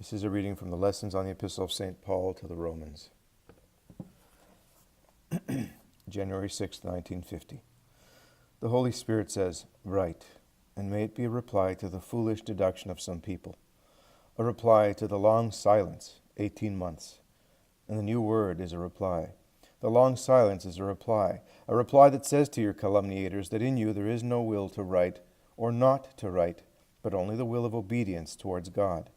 This is a reading from the Lessons on the Epistle of St. Paul to the Romans. January 6, 1950. The Holy Spirit says, "Write, and may it be a reply to the foolish deduction of some people, a reply to the long silence, 18 months. And the new word is a reply. The long silence is a reply that says to your calumniators that in you there is no will to write or not to write, but only the will of obedience towards God.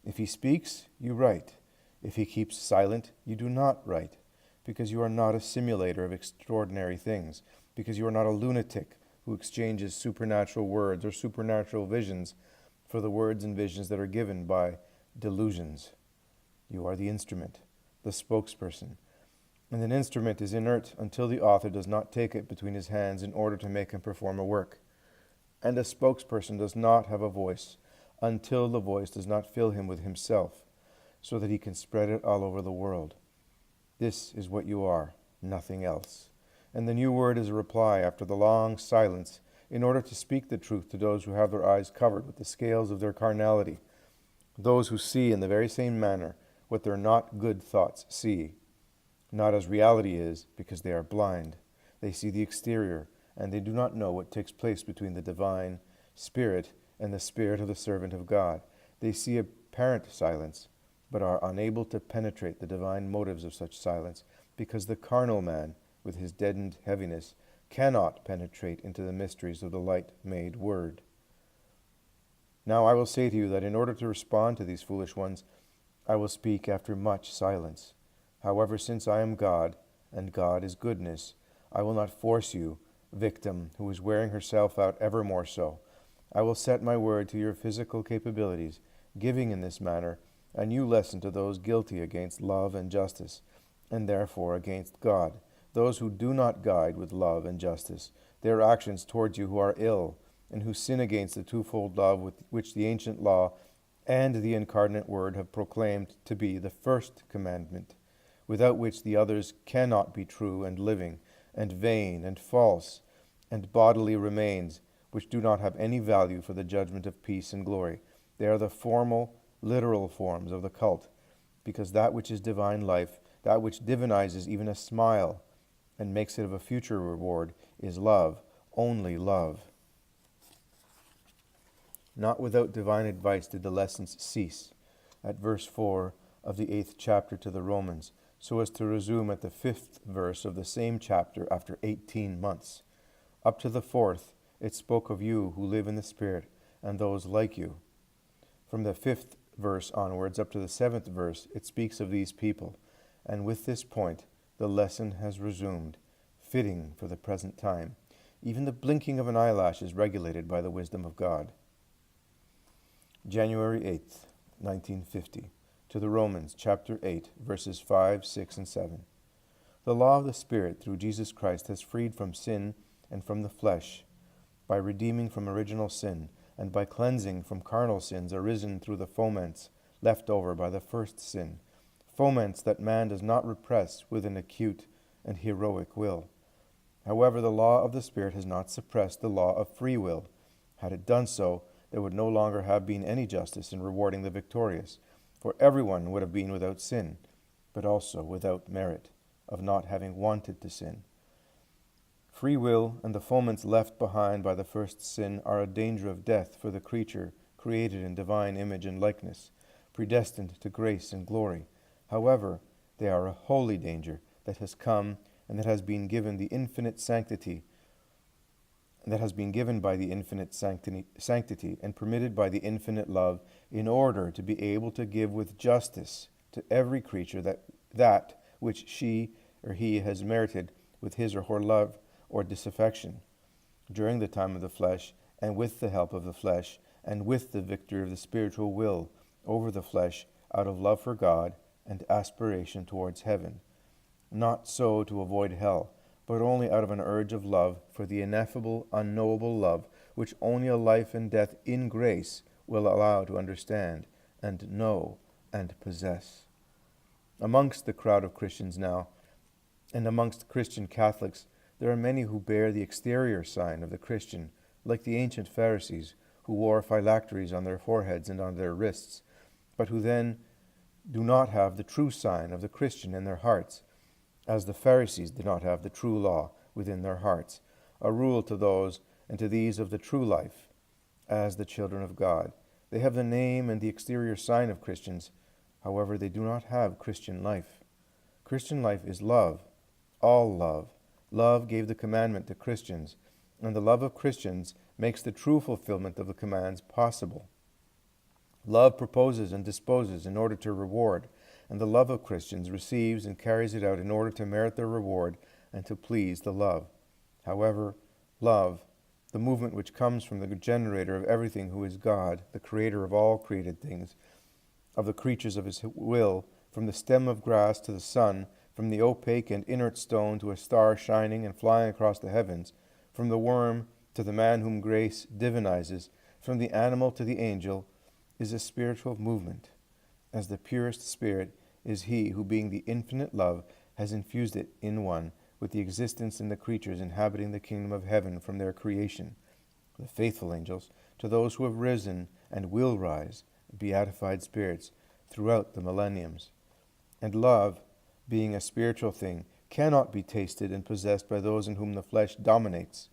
If he speaks, you write. If he keeps silent, you do not write, because you are not a simulator of extraordinary things, because you are not a lunatic who exchanges supernatural words or supernatural visions for the words and visions that are given by delusions. You are the instrument, the spokesperson, and an instrument is inert until the author does not take it between his hands in order to make him perform a work. And a spokesperson does not have a voice until the voice does not fill him with himself, so that he can spread it all over the world. This is what you are, nothing else. And the new word is a reply after the long silence, in order to speak the truth to those who have their eyes covered with the scales of their carnality, those who see in the very same manner what their not good thoughts see, not as reality is, because they are blind. They see the exterior, and they do not know what takes place between the divine Spirit and the spirit of the servant of God. They see apparent silence, but are unable to penetrate the divine motives of such silence, because the carnal man, with his deadened heaviness, cannot penetrate into the mysteries of the light-made Word. Now I will say to you that in order to respond to these foolish ones, I will speak after much silence. However, since I am God, and God is goodness, I will not force you, victim who is wearing herself out ever more so. I will set my word to your physical capabilities, giving in this manner a new lesson to those guilty against love and justice, and therefore against God, those who do not guide with love and justice their actions towards you who are ill, and who sin against the twofold love with which the ancient law and the incarnate Word have proclaimed to be the first commandment, without which the others cannot be true and living, and vain and false, and bodily remains, which do not have any value for the judgment of peace and glory. They are the formal, literal forms of the cult, because that which is divine life, that which divinizes even a smile and makes it of a future reward, is love, only love. Not without divine advice did the lessons cease at verse 4 of the 8th chapter to the Romans, so as to resume at the 5th verse of the same chapter after 18 months. Up to the 4th, it spoke of you who live in the Spirit, and those like you. From the 5th verse onwards up to the 7th verse, it speaks of these people, and with this point, the lesson has resumed, fitting for the present time. Even the blinking of an eyelash is regulated by the wisdom of God. January 8th, 1950. To the Romans, chapter 8, verses 5, 6, and 7. The law of the Spirit through Jesus Christ has freed from sin and from the flesh, by redeeming from original sin, and by cleansing from carnal sins arisen through the foments left over by the first sin, foments that man does not repress with an acute and heroic will. However, the law of the Spirit has not suppressed the law of free will. Had it done so, there would no longer have been any justice in rewarding the victorious, for everyone would have been without sin, but also without merit of not having wanted to sin. Free will and the foments left behind by the first sin are a danger of death for the creature created in divine image and likeness, predestined to grace and glory. However, they are a holy danger that has come and that has been given the infinite sanctity, by the infinite sanctity and permitted by the infinite love, in order to be able to give with justice to every creature that which she or he has merited with his or her love or disaffection during the time of the flesh, and with the help of the flesh, and with the victory of the spiritual will over the flesh, out of love for God and aspiration towards heaven. Not so to avoid hell, but only out of an urge of love for the ineffable, unknowable love which only a life and death in grace will allow to understand and know and possess. Amongst the crowd of Christians now, and amongst Christian Catholics, there are many who bear the exterior sign of the Christian, like the ancient Pharisees, who wore phylacteries on their foreheads and on their wrists, but who then do not have the true sign of the Christian in their hearts, as the Pharisees did not have the true law within their hearts, a rule to those and to these of the true life, as the children of God. They have the name and the exterior sign of Christians, however they do not have Christian life. Christian life is love, all love. Love gave the commandment to Christians, and the love of Christians makes the true fulfillment of the commands possible. Love proposes and disposes in order to reward, and the love of Christians receives and carries it out in order to merit their reward and to please the love. However, love, the movement which comes from the generator of everything who is God, the creator of all created things, of the creatures of his will, from the stem of grass to the sun, from the opaque and inert stone to a star shining and flying across the heavens, from the worm to the man whom grace divinizes, from the animal to the angel, is a spiritual movement, as the purest spirit is he who, being the infinite love, has infused it in one, with the existence in the creatures inhabiting the kingdom of heaven from their creation, the faithful angels, to those who have risen and will rise, beatified spirits, throughout the millenniums. And love, being a spiritual thing, cannot be tasted and possessed by those in whom the flesh dominates.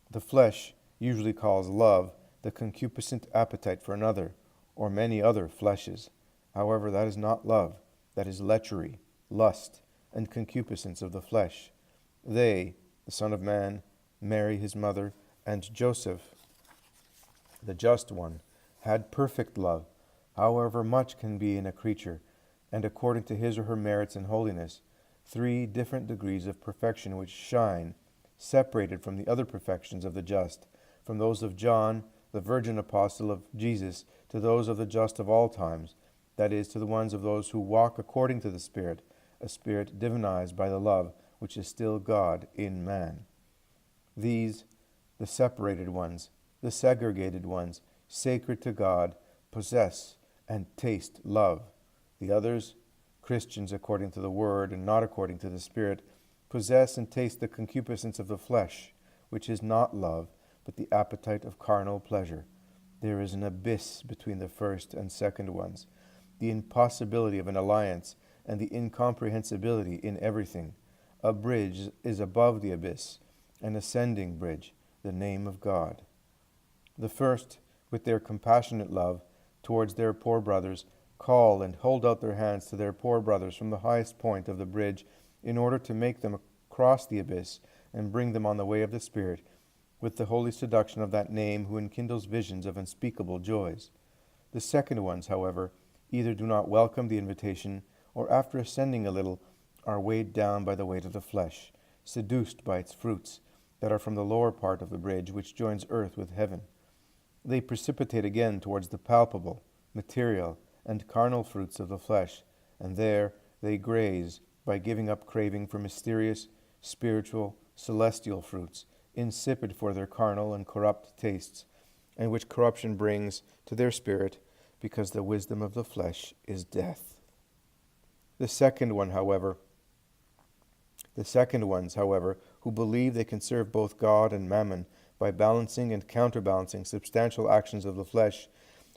The flesh usually calls love the concupiscent appetite for another, or many other fleshes. However, that is not love. That is lechery, lust, and concupiscence of the flesh. They, the Son of Man, Mary his mother, and Joseph, the just one, had perfect love, however much can be in a creature, and according to his or her merits and holiness, 3 different degrees of perfection which shine, separated from the other perfections of the just, from those of John, the virgin apostle of Jesus, to those of the just of all times, that is, to the ones of those who walk according to the Spirit, a spirit divinized by the love which is still God in man. These, the separated ones, the segregated ones, sacred to God, possess and taste love. The others, Christians according to the Word and not according to the Spirit, possess and taste the concupiscence of the flesh, which is not love, but the appetite of carnal pleasure. There is an abyss between the first and second ones, the impossibility of an alliance, and the incomprehensibility in everything. A bridge is above the abyss, an ascending bridge, the name of God. The first, with their compassionate love towards their poor brothers, call and hold out their hands to their poor brothers from the highest point of the bridge in order to make them cross the abyss and bring them on the way of the Spirit, with the holy seduction of that name who enkindles visions of unspeakable joys. The second ones, however, either do not welcome the invitation, or after ascending a little, are weighed down by the weight of the flesh, seduced by its fruits, that are from the lower part of the bridge which joins earth with heaven. They precipitate again towards the palpable, material, and carnal fruits of the flesh, and there they graze by giving up craving for mysterious, spiritual, celestial fruits, insipid for their carnal and corrupt tastes, and which corruption brings to their spirit, because the wisdom of the flesh is death. The second ones, however, who believe they can serve both God and mammon by balancing and counterbalancing substantial actions of the flesh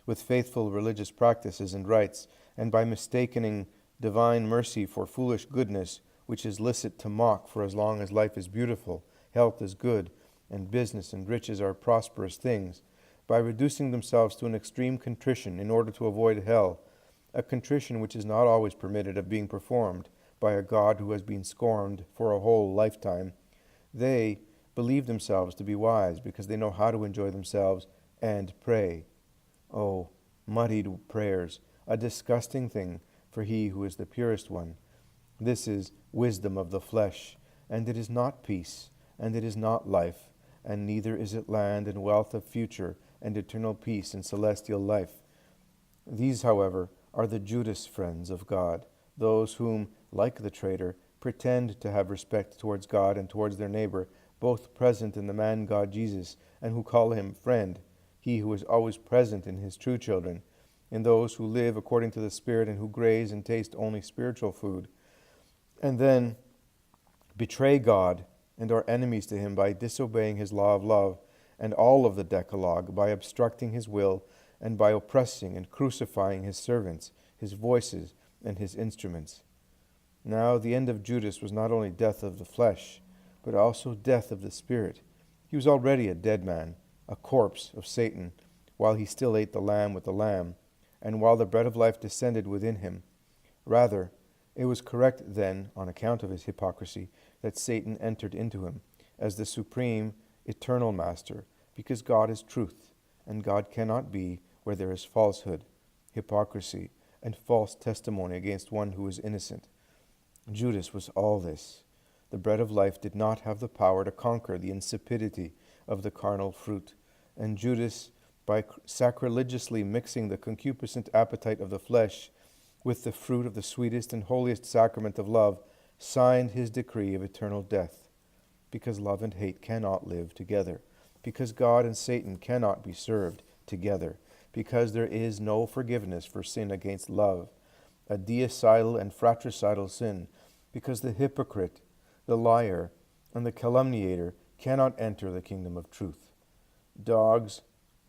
with faithful religious practices and rites, and by mistaking divine mercy for foolish goodness, which is licit to mock for as long as life is beautiful, health is good, and business and riches are prosperous things, by reducing themselves to an extreme contrition in order to avoid hell, a contrition which is not always permitted of being performed by a God who has been scorned for a whole lifetime. They believe themselves to be wise because they know how to enjoy themselves and pray. Oh, muddied prayers, a disgusting thing for he who is the purest one. This is wisdom of the flesh, and it is not peace, and it is not life, and neither is it land and wealth of future and eternal peace and celestial life. These, however, are the Judas friends of God, those whom, like the traitor, pretend to have respect towards God and towards their neighbor, both present in the man God Jesus, and who call him friend, he who is always present in his true children, in those who live according to the Spirit and who graze and taste only spiritual food, and then betray God and are enemies to him by disobeying his law of love and all of the Decalogue, by obstructing his will and by oppressing and crucifying his servants, his voices, and his instruments. Now the end of Judas was not only death of the flesh, but also death of the spirit. He was already a dead man, a corpse of Satan, while he still ate the lamb with the lamb, and while the bread of life descended within him. Rather, it was correct then, on account of his hypocrisy, that Satan entered into him, as the supreme, eternal master, because God is truth, and God cannot be where there is falsehood, hypocrisy, and false testimony against one who is innocent. Judas was all this. The bread of life did not have the power to conquer the insipidity of the carnal fruit, and Judas, by sacrilegiously mixing the concupiscent appetite of the flesh with the fruit of the sweetest and holiest sacrament of love, signed his decree of eternal death, because love and hate cannot live together, because God and Satan cannot be served together, because there is no forgiveness for sin against love, a deicidal and fratricidal sin, because the hypocrite, the liar, and the calumniator cannot enter the kingdom of truth. Dogs,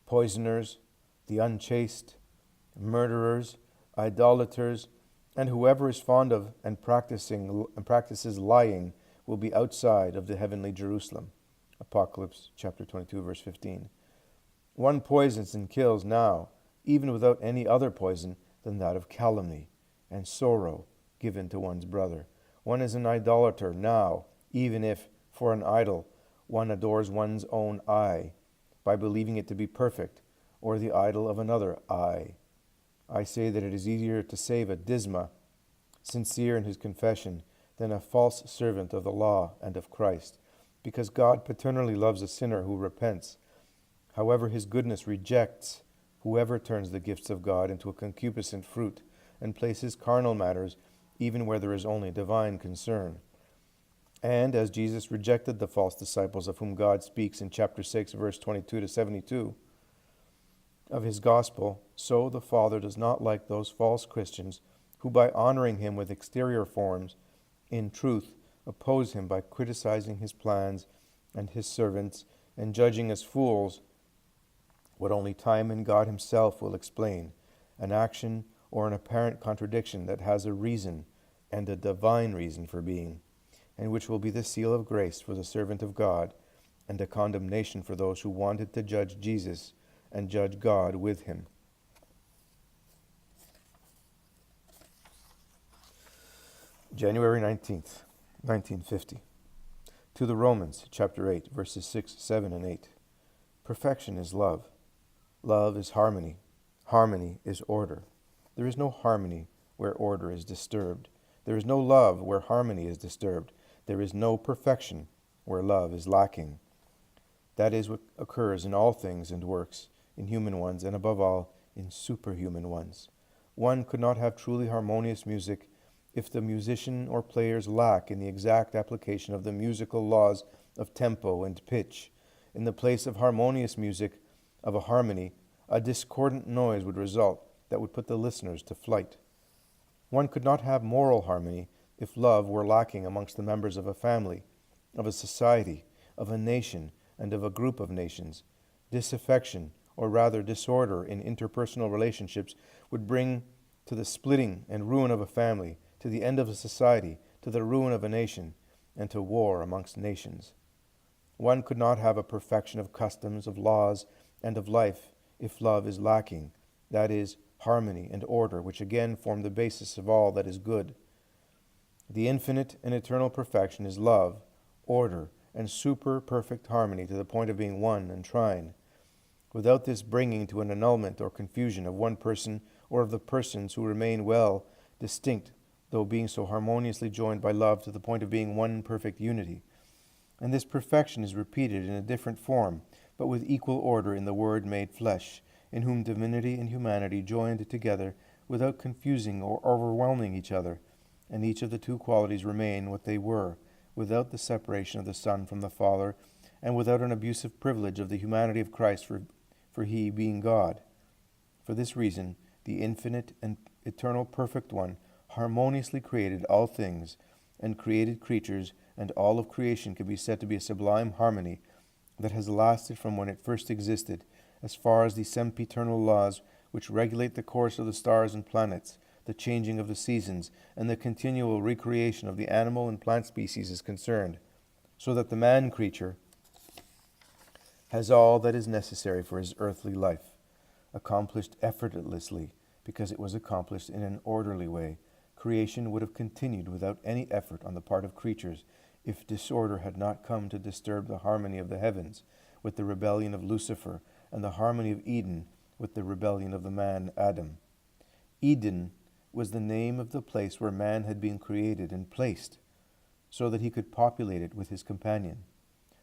poisoners, the unchaste, murderers, idolaters, and whoever is fond of and practices lying will be outside of the heavenly Jerusalem. Apocalypse chapter 22, verse 15. One poisons and kills now, even without any other poison than that of calumny and sorrow given to one's brother. One is an idolater now, even if, for an idol, one adores one's own eye, by believing it to be perfect, or the idol of another eye. I say that it is easier to save a Disma, sincere in his confession, than a false servant of the law and of Christ, because God paternally loves a sinner who repents. However, his goodness rejects whoever turns the gifts of God into a concupiscent fruit and places carnal matters even where there is only divine concern. And as Jesus rejected the false disciples of whom God speaks in chapter 6, verse 22 to 72 of his gospel, so the Father does not like those false Christians who, by honoring him with exterior forms, in truth oppose him by criticizing his plans and his servants and judging as fools what only time and God himself will explain, an action or an apparent contradiction that has a reason and a divine reason for being, and which will be the seal of grace for the servant of God and a condemnation for those who wanted to judge Jesus and judge God with him. January 19th, 1950. To the Romans, chapter 8, verses 6, 7, and 8. Perfection is love. Love is harmony. Harmony is order. There is no harmony where order is disturbed. There is no love where harmony is disturbed. There is no perfection where love is lacking. That is what occurs in all things and works, in human ones, and above all, in superhuman ones. One could not have truly harmonious music if the musician or players lack in the exact application of the musical laws of tempo and pitch. In the place of harmonious music, of a harmony, a discordant noise would result that would put the listeners to flight. One could not have moral harmony if love were lacking amongst the members of a family, of a society, of a nation, and of a group of nations. Disaffection, or rather disorder in interpersonal relationships, would bring to the splitting and ruin of a family, to the end of a society, to the ruin of a nation, and to war amongst nations. One could not have a perfection of customs, of laws, and of life if love is lacking, that is, harmony and order, which again form the basis of all that is good. The infinite and eternal perfection is love, order, and super-perfect harmony to the point of being one and trine. Without this bringing to an annulment or confusion of one person or of the persons who remain well distinct, though being so harmoniously joined by love to the point of being one perfect unity. And this perfection is repeated in a different form, but with equal order in the Word made flesh, in whom divinity and humanity joined together without confusing or overwhelming each other, and each of the two qualities remain what they were, without the separation of the Son from the Father, and without an abusive privilege of the humanity of Christ for he being God. For this reason, the infinite and eternal perfect one harmoniously created all things, and created creatures, and all of creation can be said to be a sublime harmony that has lasted from when it first existed, as far as the sempiternal laws which regulate the course of the stars and planets, the changing of the seasons, and the continual recreation of the animal and plant species is concerned, so that the man creature has all that is necessary for his earthly life, accomplished effortlessly, because it was accomplished in an orderly way. Creation would have continued without any effort on the part of creatures if disorder had not come to disturb the harmony of the heavens with the rebellion of Lucifer, and the harmony of Eden with the rebellion of the man Adam. Eden was the name of the place where man had been created and placed, so that he could populate it with his companion,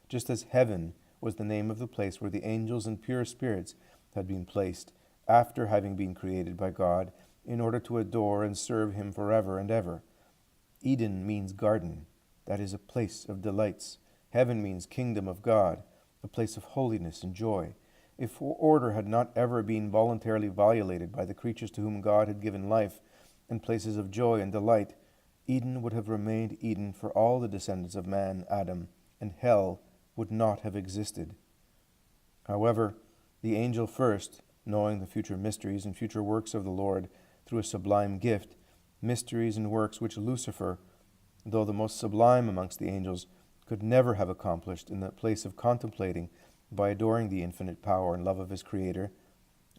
just as heaven was the name of the place where the angels and pure spirits had been placed after having been created by God in order to adore and serve him forever and ever. Eden means garden, that is, a place of delights. Heaven means kingdom of God, a place of holiness and joy. If order had not ever been voluntarily violated by the creatures to whom God had given life and places of joy and delight, Eden would have remained Eden for all the descendants of man, Adam, and hell would not have existed. However, the angel first, knowing the future mysteries and future works of the Lord through a sublime gift, mysteries and works which Lucifer, though the most sublime amongst the angels, could never have accomplished in the place of contemplating by adoring the infinite power and love of his Creator,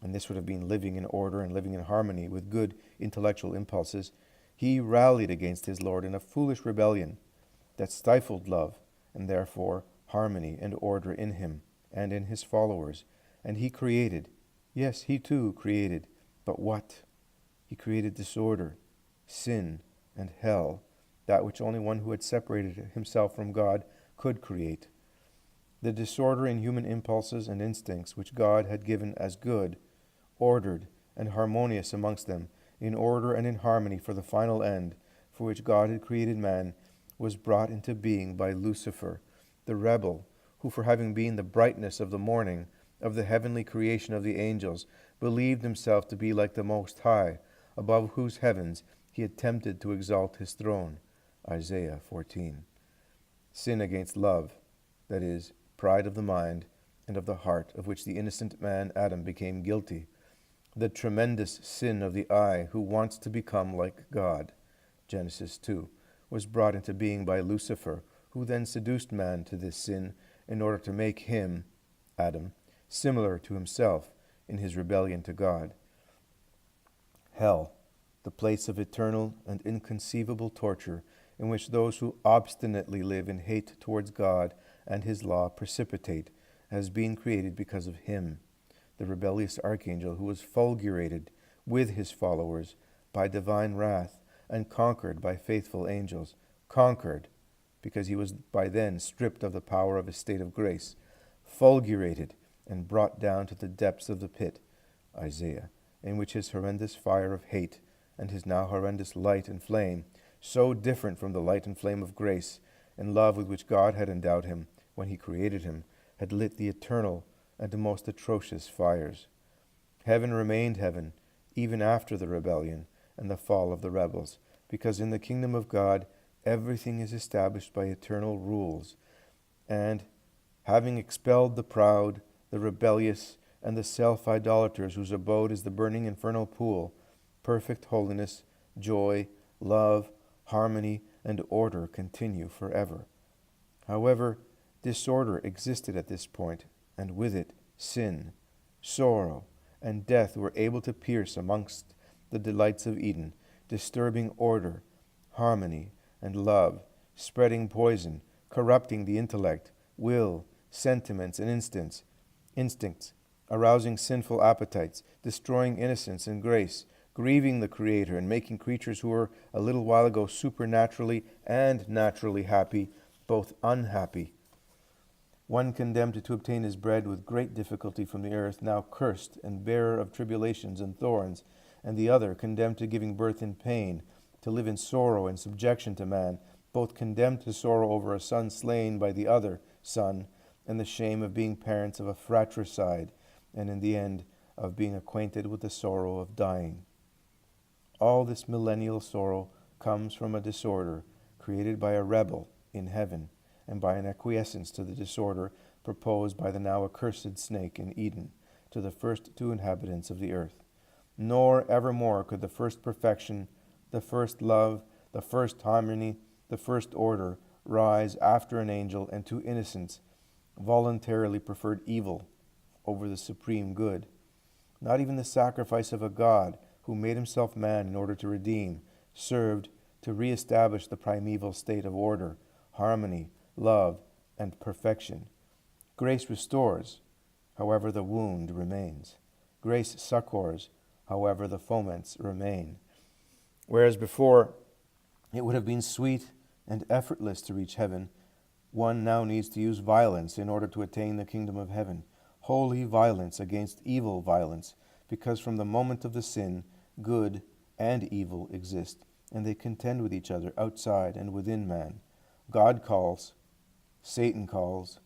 and this would have been living in order and living in harmony with good intellectual impulses, he rallied against his Lord in a foolish rebellion that stifled love and therefore harmony and order in him and in his followers. And he created, yes, he too created, but what? He created disorder, sin, and hell, that which only one who had separated himself from God could create. The disorder in human impulses and instincts which God had given as good, ordered, and harmonious amongst them, in order and in harmony for the final end, for which God had created man, was brought into being by Lucifer, the rebel, who, for having been the brightness of the morning of the heavenly creation of the angels, believed himself to be like the Most High, above whose heavens he attempted to exalt his throne. Isaiah 14. Sin against love, that is, pride of the mind and of the heart, of which the innocent man Adam became guilty. The tremendous sin of the eye, who wants to become like God, Genesis 2, was brought into being by Lucifer, who then seduced man to this sin in order to make him, Adam, similar to himself in his rebellion to God. Hell, the place of eternal and inconceivable torture, in which those who obstinately live in hate towards God and his law precipitate, has been created because of him, the rebellious archangel who was fulgurated with his followers by divine wrath and conquered by faithful angels, conquered because he was by then stripped of the power of his state of grace, fulgurated and brought down to the depths of the pit, Isaiah, in which his horrendous fire of hate and his now horrendous light and flame, so different from the light and flame of grace and love with which God had endowed him when he created him, had lit the eternal and the most atrocious fires. Heaven remained heaven even after the rebellion and the fall of the rebels, because in the kingdom of God everything is established by eternal rules, and having expelled the proud, the rebellious, and the self-idolaters whose abode is the burning infernal pool, perfect holiness, joy, love, harmony, and order continue forever. However, disorder existed at this point, and with it sin, sorrow, and death were able to pierce amongst the delights of Eden, disturbing order, harmony, and love, spreading poison, corrupting the intellect, will, sentiments, and instincts, arousing sinful appetites, destroying innocence and grace, grieving the Creator, and making creatures who were a little while ago supernaturally and naturally happy, both unhappy. One condemned to obtain his bread with great difficulty from the earth, now cursed and bearer of tribulations and thorns, and the other condemned to giving birth in pain, to live in sorrow and subjection to man, both condemned to sorrow over a son slain by the other son, and the shame of being parents of a fratricide, and in the end of being acquainted with the sorrow of dying. All this millennial sorrow comes from a disorder created by a rebel in heaven, and by an acquiescence to the disorder proposed by the now accursed snake in Eden, to the first two inhabitants of the earth. Nor evermore could the first perfection, the first love, the first harmony, the first order rise after an angel and two innocents voluntarily preferred evil over the supreme good. Not even the sacrifice of a God who made himself man in order to redeem served to re-establish the primeval state of order, harmony, love, and perfection. Grace restores, however the wound remains. Grace succors, however the foments remain. Whereas before it would have been sweet and effortless to reach heaven, one now needs to use violence in order to attain the kingdom of heaven. Holy violence against evil violence, because from the moment of the sin, good and evil exist, and they contend with each other outside and within man. God calls, Satan calls.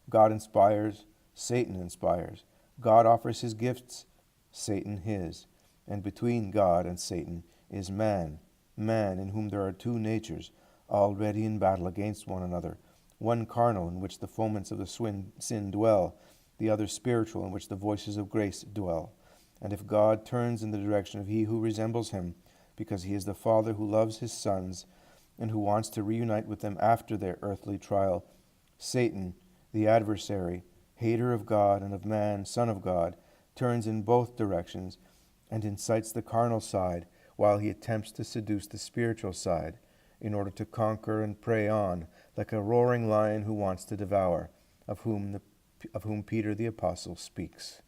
God inspires, Satan inspires. God offers his gifts, Satan his. And between God and Satan is man, man in whom there are two natures, already in battle against one another, one carnal in which the foments of the sin dwell, the other spiritual in which the voices of grace dwell. And if God turns in the direction of he who resembles him, because he is the Father who loves his sons and who wants to reunite with them after their earthly trial, Satan, the adversary, hater of God and of man, son of God, turns in both directions and incites the carnal side while he attempts to seduce the spiritual side in order to conquer and prey on, like a roaring lion who wants to devour, of whom Peter the Apostle speaks.